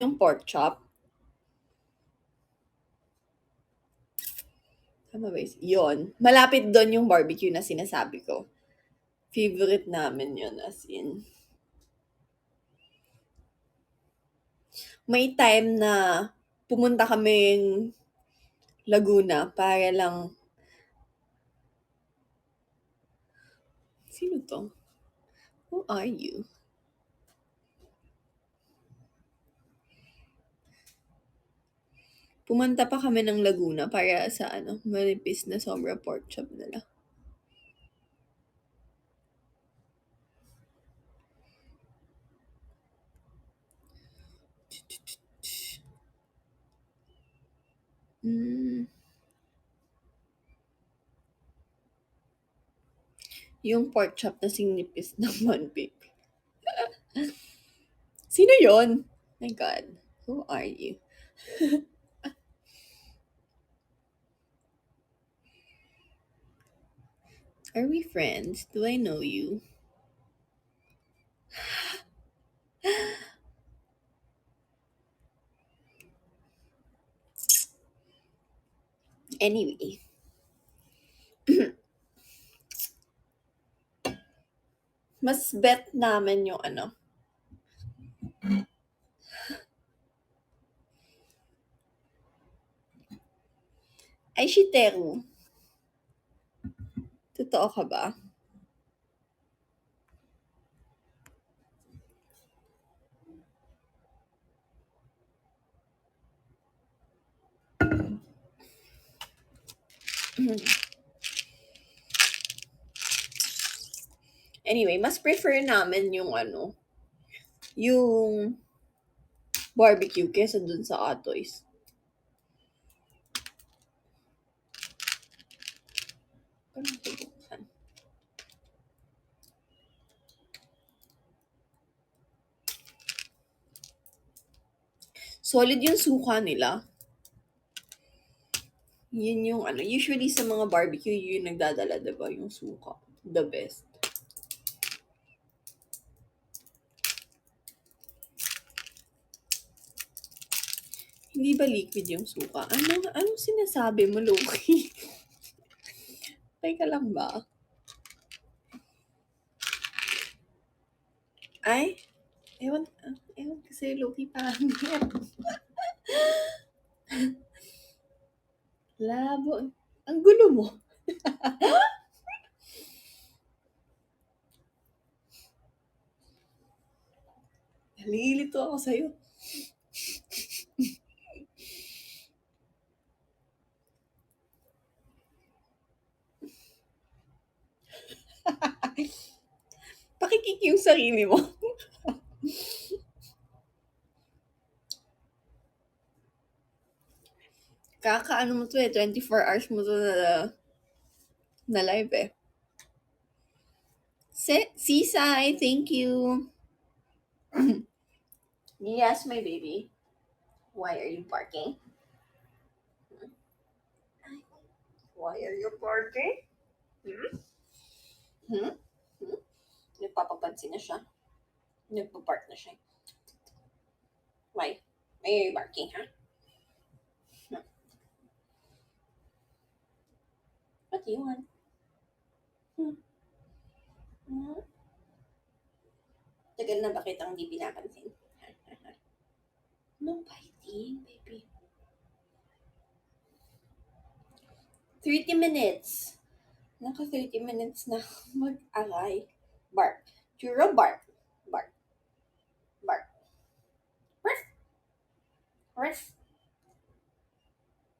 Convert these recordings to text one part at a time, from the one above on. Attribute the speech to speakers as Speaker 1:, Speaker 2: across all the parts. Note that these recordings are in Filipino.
Speaker 1: yung pork chop. Tama ba yun? Malapit doon yung barbecue na sinasabi ko. Favorite namin yun, as in. May time na pumunta kaming Laguna para lang sino 'to? Who are you? Pumunta pa kami ng Laguna para sa ano, manipis na sobra pork chop nila. Hmm. Yung pork chop na sinipis ng manpip. Sino yon? My God. Who are you? Are we friends? Do I know you? Anyway. Mas bet namin yung ano. Ay, Shiteru. Totoo ka ba? Anyway, mas prefer namin yung ano, yung barbecue kesa dun sa Atoys. Solid yung suka nila. Yun yung ano, usually sa mga barbecue, yun yung nagdadala, diba? Yung suka. The best. Hindi ba liquid yung suka? Anong sinasabi mo, Loki? Teka lang ba? Ay? Ewan kasi Loki pangit. Labo. Ang gulo mo. Nalilito ako sa'yo. Pakikik yung sarili mo. Kakaano mo to 24 hours mo to na live eh. Sisay, thank you. Yes, my baby. Why are you barking? Why are you barking? Hmm? Nagpapapansin na siya. Nagpa-bark na siya. Why? Why are you barking, ha? What do you want? Tagal na ba kitang di pinapansin? No biting, baby. 30 minutes. Naka 30 minutes na mag-aray. Bark. Churro, bark. Bark. Bark. Ruff. Ruff.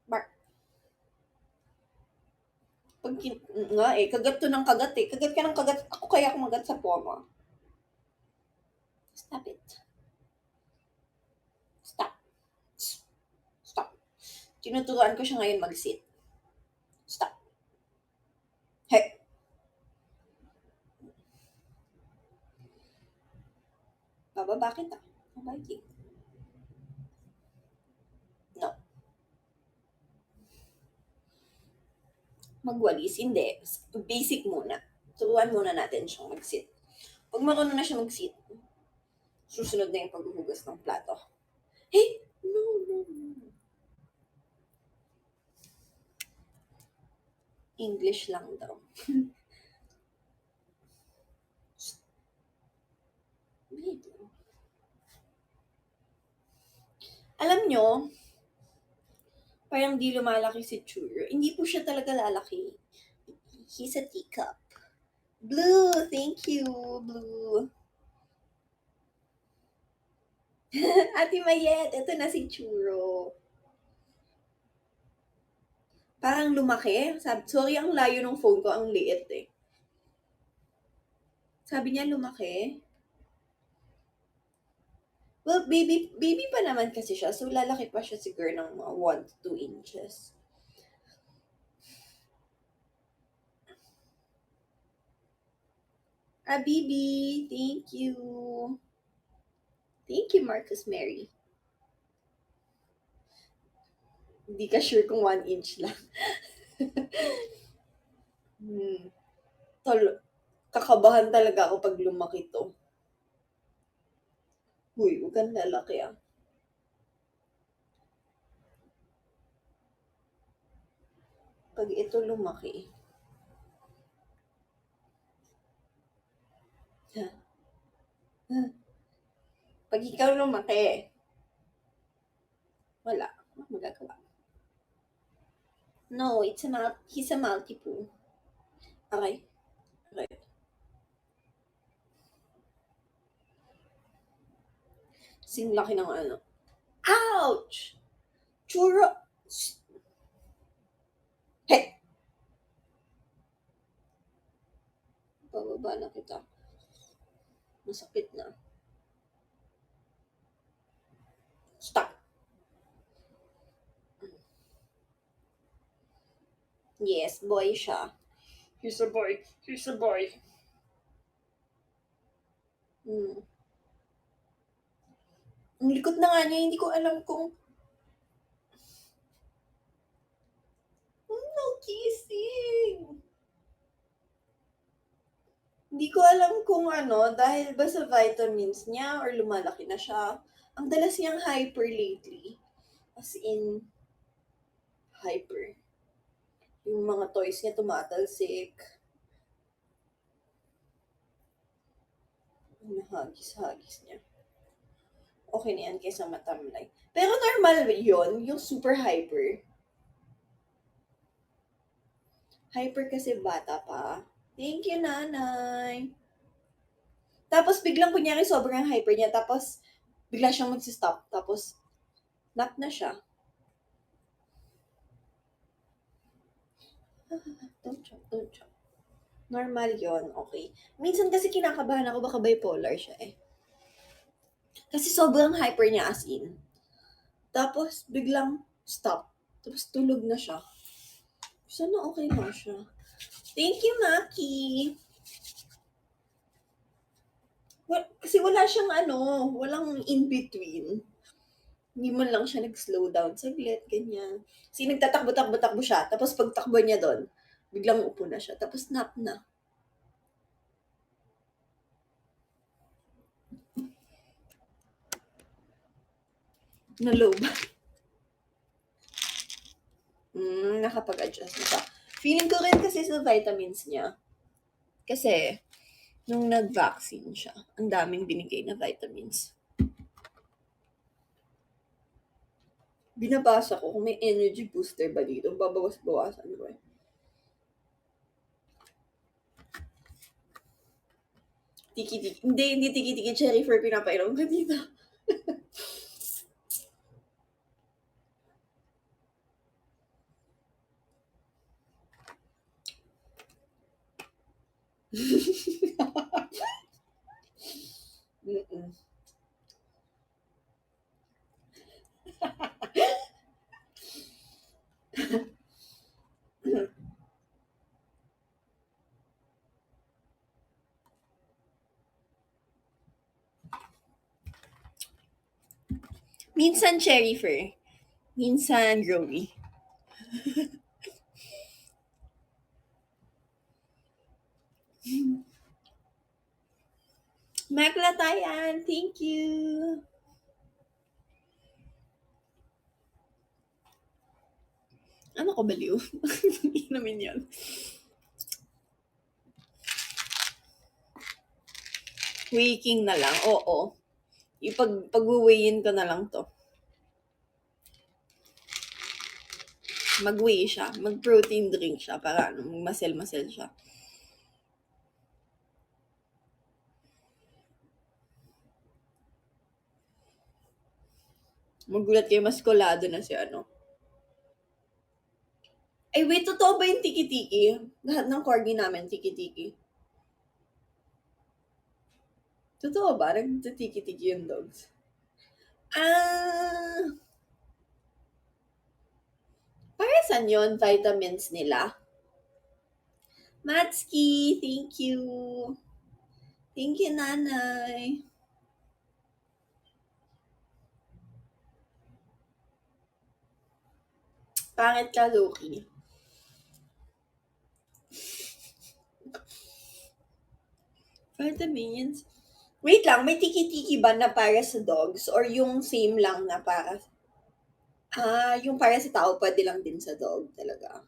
Speaker 1: Bark. Pag nga eh, kagat to ng kagat eh. Kagat ka ng kagat. Ako kaya kumagat sa poma. Stop it. Stop. Stop. Tinuturuan ko siya ngayon mag-sit. Stop. Hey. Bababa kita. Mabiting. No. Magwalis. Hindi. Basic muna. Turuan muna natin siyang mag-sit. Pag marunong na siya mag-sit, susunod na yung paghuhugas ng plato. English lang daw. Alam nyo, parang di lumalaki si Churro. Hindi po siya talaga lalaki. He's a teacup. Blue, thank you, Blue. Ate Mayet, ito na si Churro. Parang lumaki. Sorry, ang layo ng phone ko, ang liit eh. Sabi niya lumaki. Well, baby pa naman kasi siya. So, lalaki pa siya siguro ng mga 1 to 2 inches. Bibi, thank you. Thank you, Marcus Mary. Hindi ka sure kung 1 inch lang. Kakabahan talaga ako pag lumaki to. Uy, huwag kang lalaki ah. Pag ito lumaki. Pag ikaw lumaki, wala. Magagawa. No, he's a multiple. Okay. Okay. Sing laki ng ano. Ouch! Churro! Hey! Pababa na kita. Masakit na. Stop. Yes, boy siya.
Speaker 2: He's a boy. He's a boy.
Speaker 1: Ang likot na nga niya, hindi ko alam kung... No kissing! Hindi ko alam kung ano, dahil ba sa vitamins niya or lumalaki na siya. Ang dalas niyang hyper lately. As in, hyper. Yung mga toys niya tumatalsik. Nahagis-hagis niya. Okay na yan kaysa matamlay. Pero normal yon yung super hyper. Hyper kasi bata pa. Thank you, nanay. Tapos biglang kunyari sobrang hyper niya. Tapos bigla siyang magsistop. Tapos nap na siya. Don't choke. Normal yon, okay. Minsan kasi kinakabahan ako baka bipolar siya eh. Kasi sobrang hyper niya as in. Tapos biglang stop. Tapos tulog na siya. Sana okay na siya. Thank you, Maki. Kasi wala siyang walang in-between. Hindi man lang siya nag-slow down saglit, ganyan. Kasi nagtatakbo-takbo-takbo siya. Tapos pagtakbo niya doon, biglang upo na siya. Tapos nap na. Na-low ba? Nakapag-adjust na siya. Feeling ko rin kasi sa vitamins niya. Kasi, nung nag-vaccine siya, ang daming binigay na vitamins. Binabasa ko kung may energy booster ba dito. Babawas-bawasan ko eh. Tiki-tiki. Hindi tiki-tiki. Cherry fur pinapainom ka dito. Minsan cherry fur. Minsan growy. Maglatayan, thank you. Ano ko, baliw? Inumin yun. Waking na lang, oo. Pag-weighin ko na lang to. Mag-whey siya. Mag-protein drink siya para masel-masel siya. Magulat kayo, mas kolado na si ano. Ay, wait, totoo ba yung tiki-tiki? Lahat ng corgi namin, tiki-tiki. Totoo ba? Nag-tiki-tiki yung dogs? Para saan yun? Vitamins nila? Matski, thank you. Thank you, nanay. Pangit ka, Loki. Vitamins? Wait lang, may tiki-tiki ba na para sa dogs? Or yung same lang na para... yung para sa tao, pwede lang din sa dog talaga.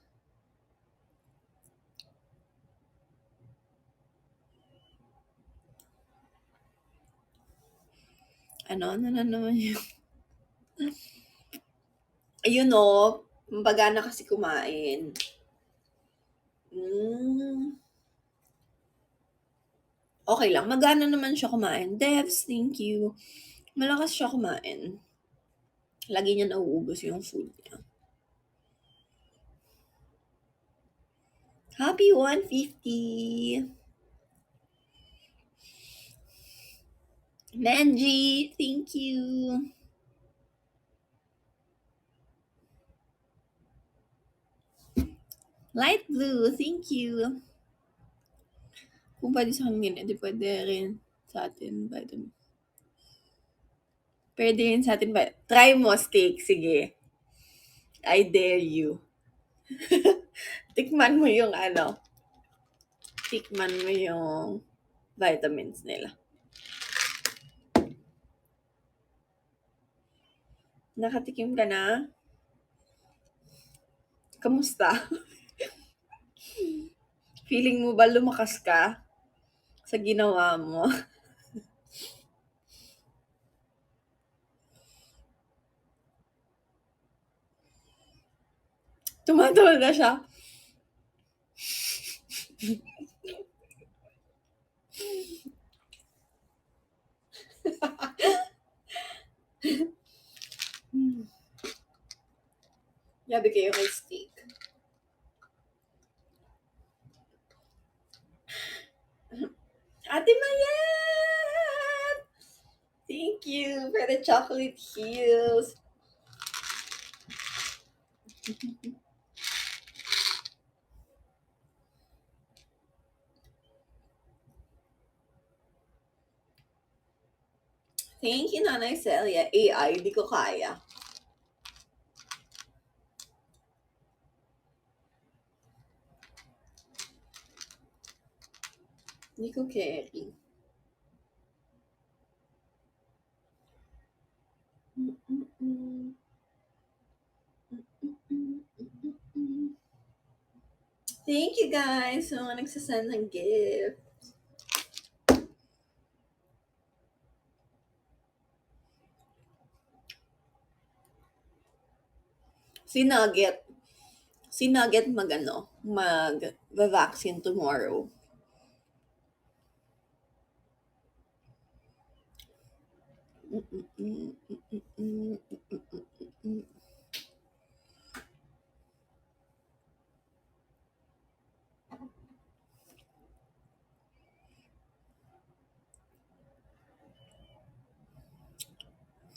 Speaker 1: Ano na naman yun? Ayun o, magana kasi kumain. Okay lang, magana naman siya kumain. Devs, thank you. Malakas siya kumain. Lagi niya nauubos yung food niya. Happy 150! Manji, thank you. Light blue, thank you. Kung pwede sa amin, edi pwede rin sa atin. Pwede rin sa atin. Try mo steak, sige. I dare you. Tikman mo yung ano. Tikman mo yung vitamins nila. Nakatikim ka na? Kamusta? Feeling mo ba lumakas ka sa ginawa mo? Tumatawal na siya. Yabi kayo kay steak. Ate Mayan! Thank you for the chocolate heels. Thank you, Nanay Celia. AI, di ko kaya. Hindi ko carry. Thank you guys sa mga nagsasend ng gift. Si Nugget mag-vaccine tomorrow.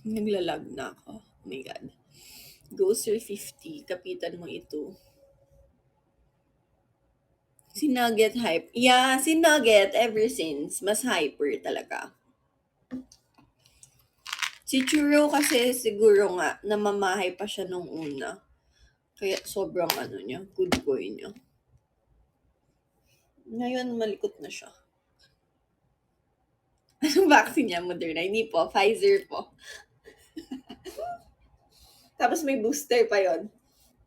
Speaker 1: Naglalag na ako. Oh my God. Go Sir 50. Kapitan mo ito. Si Nugget hype. Yeah, si Nugget ever since. Mas hyper talaga. Si Churro kasi siguro nga namamahay pa siya nung una. Kaya sobrang good boy niya. Ngayon malikot na siya. Anong vaccine niya? Moderna? Hindi po. Pfizer po. Tapos may booster pa yon.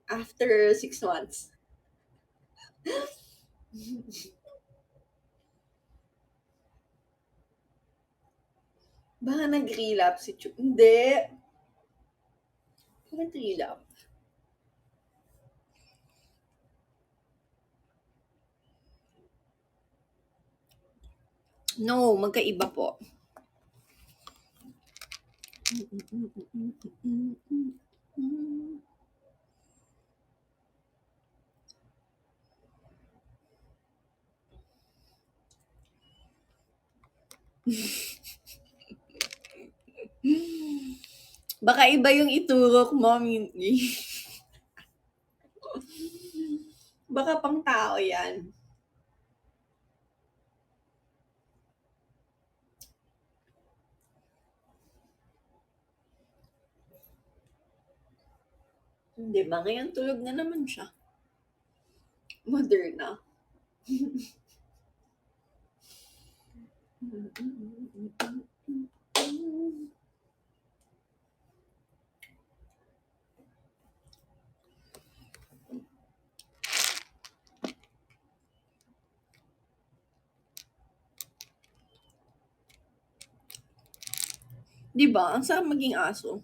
Speaker 1: after 6 months. Baka nag-relapse si Chu. Hindi. Bakit relapse? No, magkaiba po. Baka iba yung iturok mo, Mindy. Baka pang tao yan. Hindi ba? Ngayon tulog na naman siya. Moderna. Di ba? Ang sarap maging aso.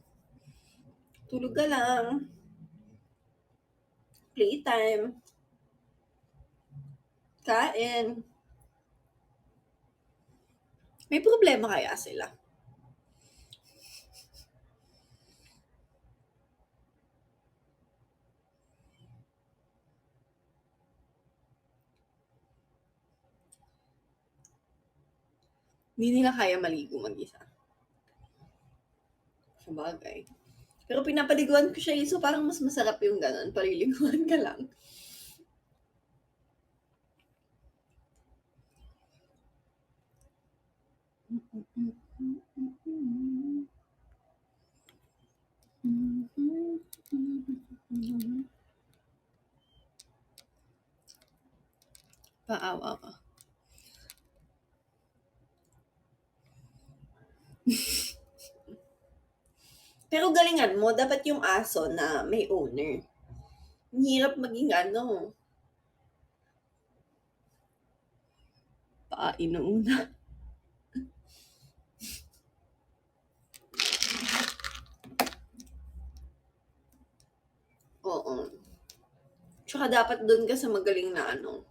Speaker 1: Tulog ka lang. Playtime. Kain. May problema kaya sila? Hindi nila kaya maligo mag-isa. Sabagay. Pero pinapaliguan ko siya, so parang mas masarap yung ganun. Paliliguan ka lang. Paawa ka. Pero galingan mo, dapat yung aso na may owner. Ang hirap maging ano. Inuuna. Oo. Tsaka dapat doon ka sa magaling na ano,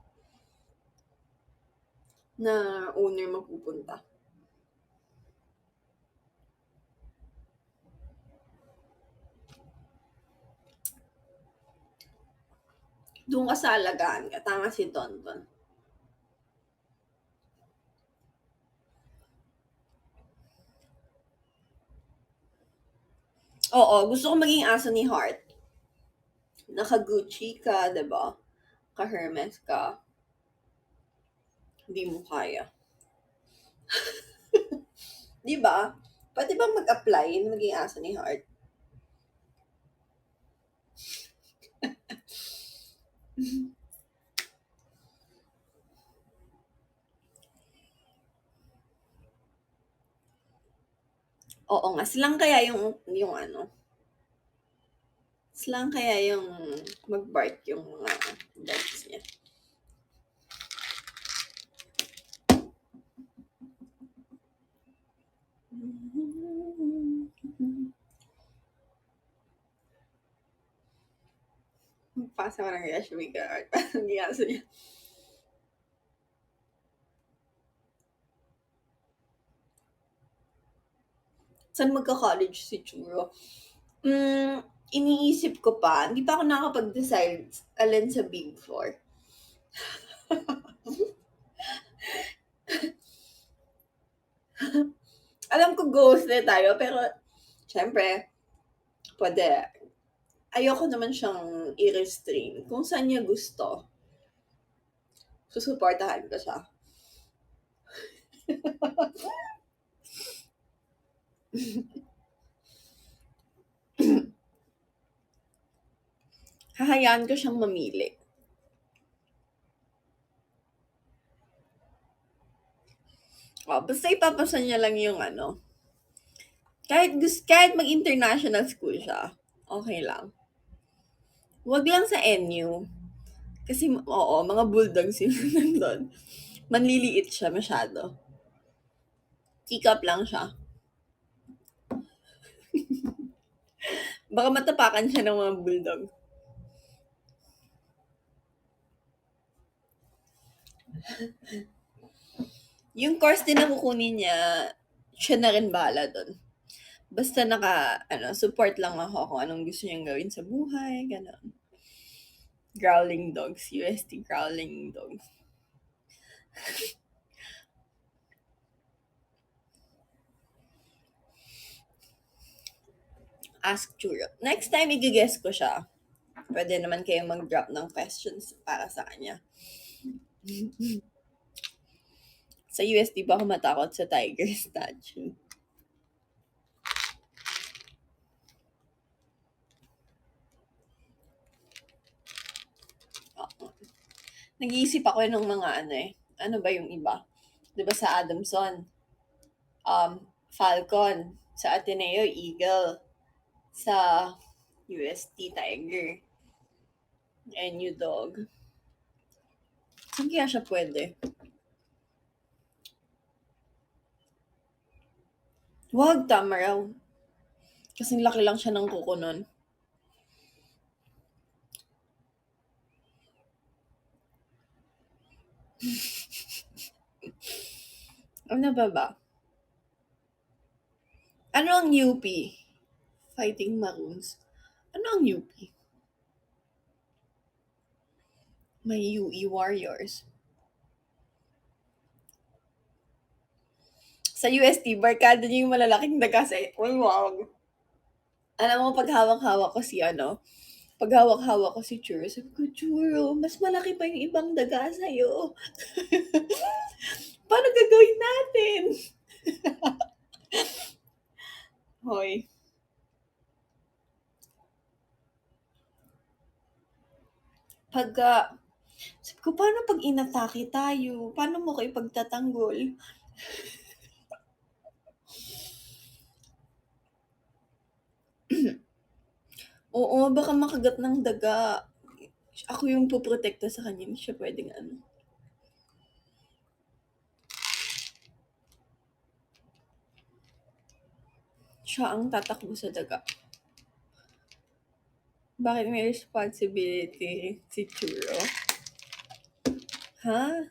Speaker 1: na owner mapupunta. Doon ka sa alagaan ka. Tama si Tonton. Oo, gusto ko maging aso ni Heart. Naka-Gucci ka, diba? Ka-Hermes ka. Hindi mo kaya. Diba? Pwede bang mag-apply na maging aso ni Heart? Oo nga, silang kaya yung ano, silang kaya yung mag-bark yung mga dogs niya. Pasa ko ng Yashmi ka, Art. Parang giyaso niya. Saan magka-college si Churo? Iniisip ko pa. Hindi pa ako nakapag-decide alin sa Big Four. Alam ko ghost na tayo, pero syempre, pwede. Ayoko naman siyang i-restrain. Kung saan niya gusto, susuportahan ko siya. Hahayaan ko siyang mamili. Basta ipapasa niya lang yung ano. Kahit mag-international school siya, okay lang. Wag lang sa NU. Kasi, oo, mga bulldogs yung nandun. Manliliit siya masyado. Teacup lang siya. Baka matapakan siya ng mga bulldog. Yung course din na kukunin niya, siya na rin bahala dun. Basta support lang ako kung anong gusto niyang gawin sa buhay, gano'n. Growling dogs, UST growling dogs. Ask Churro. Next time, i-guess ko siya. Pwede naman kayo mag-drop ng questions para sa kanya. Sa UST ba ako matakot sa tiger statue? Oo. Nag-iisip ako ng mga ano ba yung iba? 'Di ba sa Adamson, Falcon, sa Ateneo, Eagle, sa UST, Tiger, NU Dog. Saan kaya siya pwede? Wag, tama raw. Kasing laki lang siya ng kuko nun. Ano ba? Ano ang UP? Fighting Maroons. Ano ang UP? May UE Warriors. Sa UST, barkada niya yung malalaking daga sa Uy, wag. Alam mo, paghawak-hawak ko si Churro, sabi ko, Churro, mas malaki pa yung ibang daga sa'yo. Paano gagawin natin? Hoy. Sabi ko, paano pag inatake tayo? Paano mo kayo pagtatanggol? Oo, baka makagat ng daga. Ako yung puprotekta sa kanya, hindi siya pwedeng Siya ang tatakbo sa daga. Bakit may responsibility si Churro? Ha?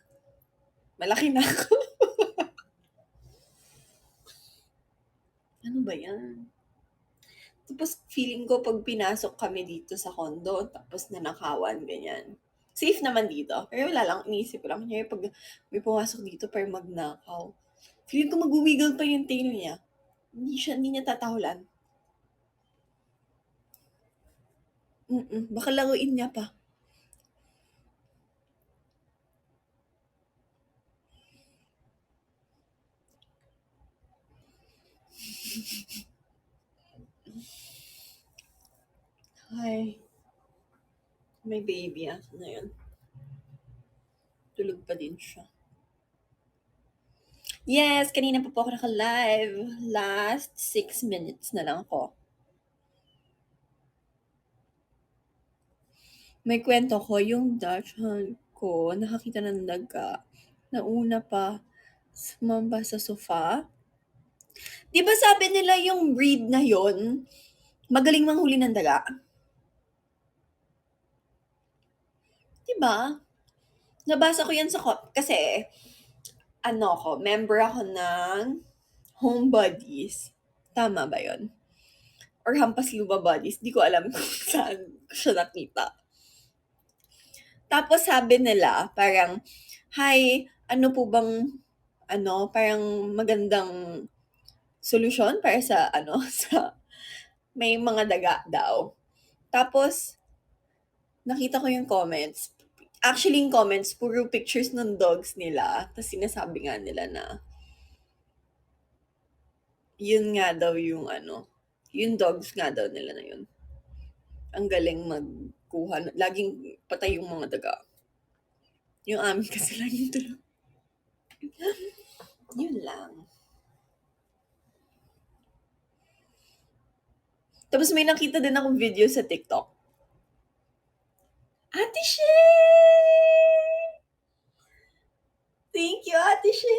Speaker 1: Malaki na ako. Ano ba yan? Tapos feeling ko pag pinasok kami dito sa condo, tapos nanakawan, ganyan. Safe naman dito. Pero wala lang, iniisip ko lang. Kaya pag may pumasok dito para magnakaw, feeling ko mag-wiggle pa yung tail niya. Hindi niya tatahulan. Baka laruin niya pa. Ay. May baby na yun. Tulog pa din siya. Yes, kanina pa po ako naka-live. Last 6 minutes na lang ako. May kwento ko, yung dachshund ko, nakakita ng daga. Nauna pa sumamba sa sofa. Di ba sabi nila yung breed na yon magaling manghuli ng daga? Di ba? Nabasa ko yan kasi member ako ng Home Buddies. Tama ba yon? Or Hampas Lupa Buddies. Di ko alam kung saan ko siya nakita. Tapos sabi nila, parang, hi, ano po bang, parang magandang solusyon para sa, sa, may mga daga daw. Tapos, nakita ko yung comments. Actually, yung comments, puro pictures ng dogs nila. Tapos sinasabi nga nila na, yun nga daw yung yung dogs nga daw nila na yun. Ang galing magkuha. Laging patay yung mga daga. Yung amin kasi laging tulog. Yun lang. Tapos may nakita din akong video sa TikTok. Ate Shane! Thank you, Ate Shane!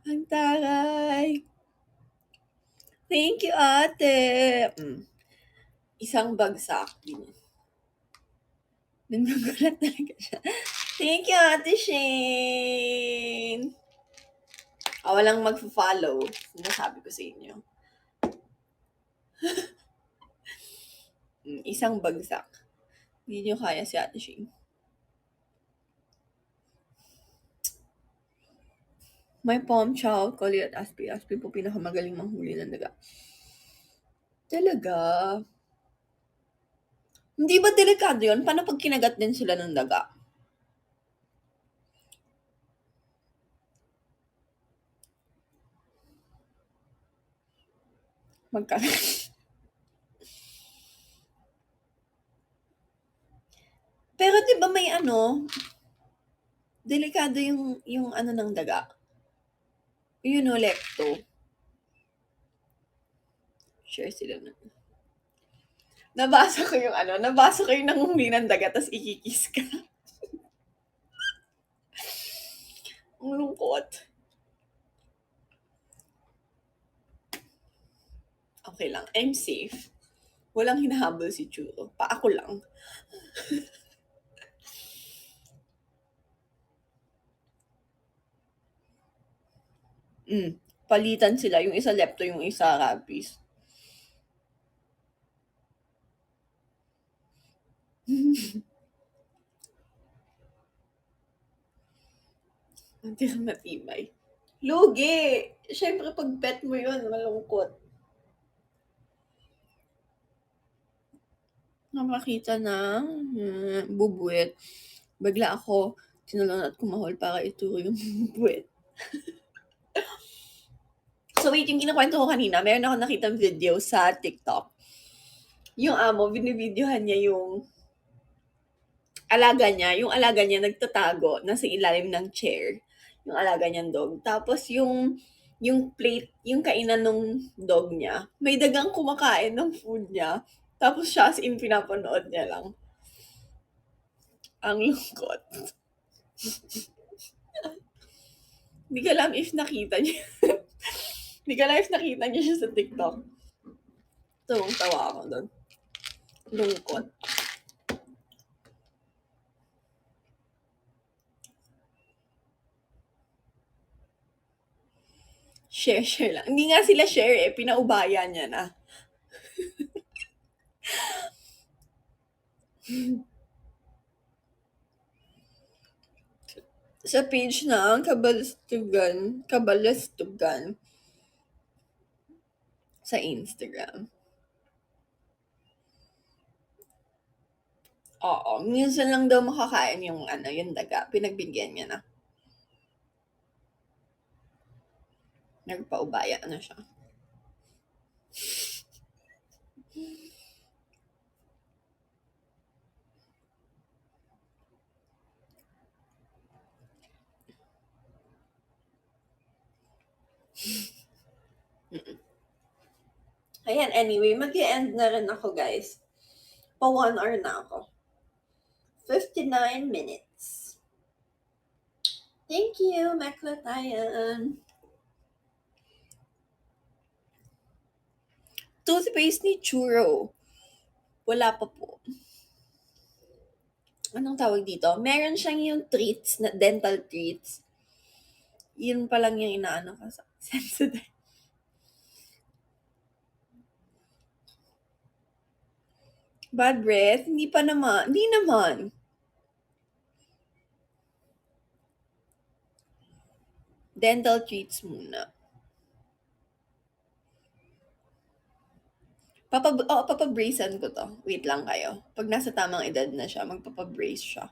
Speaker 1: Ang taray. Thank you, ate. Isang bagsak. Nagugulat talaga siya. Thank you, Ate Shane! Walang mag-follow. Sinasabi ko sa inyo. Isang bagsak. Hindi nyo kaya si Ate Shane. My palm chow, Collie at Aspi. Aspi po pinakamagaling manghuli ng daga. Talaga? Hindi ba delikado yun? Paano pag kinagat din sila ng daga? Pero 'di ba may delikado yung ano ng daga. Yun o, lepto. Share sila na. Nabasa ko yung nanguhuli ng daga tas ikikis ka. Ang lungkot. Okay lang, I'm safe. Walang hinahabol si Churo. Pa ako lang. Palitan sila. Yung isa lepto, yung isa rabies. Hindi ka matibay. Lugi! Siyempre, pag pet mo yun, malungkot. Nakakita ng bubuwet. Bigla ako, sinulunod at kumahol para ituro yung bubuwet. So wait, yung kinakwento ko kanina, meron ako nakitang video sa TikTok. Yung amo, binibidyohan niya yung alaga niya nagtatago, nasa ilalim ng chair, yung alaga niyang dog. Tapos yung plate, yung kainan ng dog niya, may dagang kumakain ng food niya. Tapos siya as in pinapanood niya lang. Ang lungkot. Hindi ko alam if nakita niya. Hindi ko alam if nakita niya siya sa TikTok. Tawang-tawa ako doon. Lungkot. Share lang. Hindi nga sila share eh. Pinaubayan niya na. Sa page ng Kabalastugan sa Instagram. Oo, minsan lang daw makakain yung daga. Pinagbigyan niya na. Nagpaubaya na siya. Ayan, anyway, mag-i-end na rin ako, guys. Pa 1 hour na ako. 59 minutes. Thank you, Meklatayan. Toothpaste ni Churo. Wala pa po. Anong tawag dito? Meron siyang yung treats, na dental treats. Yun pa lang yung inaano ko sa Sensodyne. Bad breath? Hindi naman. Dental treats muna. Papabracean ko to. Wait lang kayo. Pag nasa tamang edad na siya, magpapabrace siya.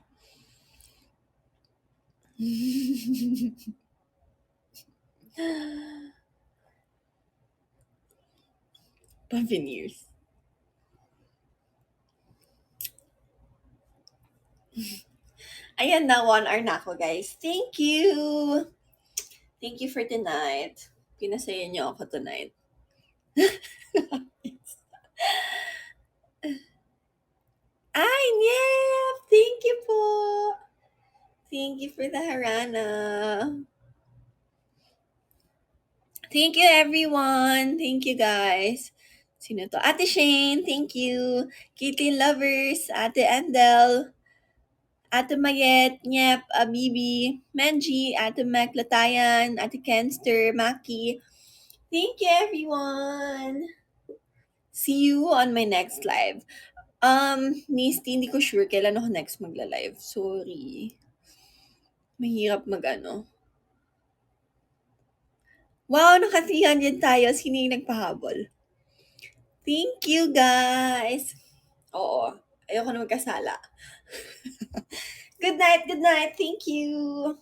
Speaker 1: Pa-veneers. Ayan na, 1 hour na ako, guys. Thank you! Thank you for tonight. Pinasaya niyo ako tonight. Thank you for the harana. Thank you, everyone. Thank you, guys. Sino to? Ate Shane, thank you. Kitty Lovers, Ate Endel, Ate Mayet, Nyep, Abibi, Menji, Ate Mac Latayan, Ate Kenster, Maki. Thank you, everyone. See you on my next live. Misty, hindi ko sure kailan ako next magla-live. Sorry. Mahirap mag-ano. Wow, naka 300 tayo. Sino yung nagpahabol? Thank you, guys. Oo. Ayoko na magkasala. Good night. Thank you.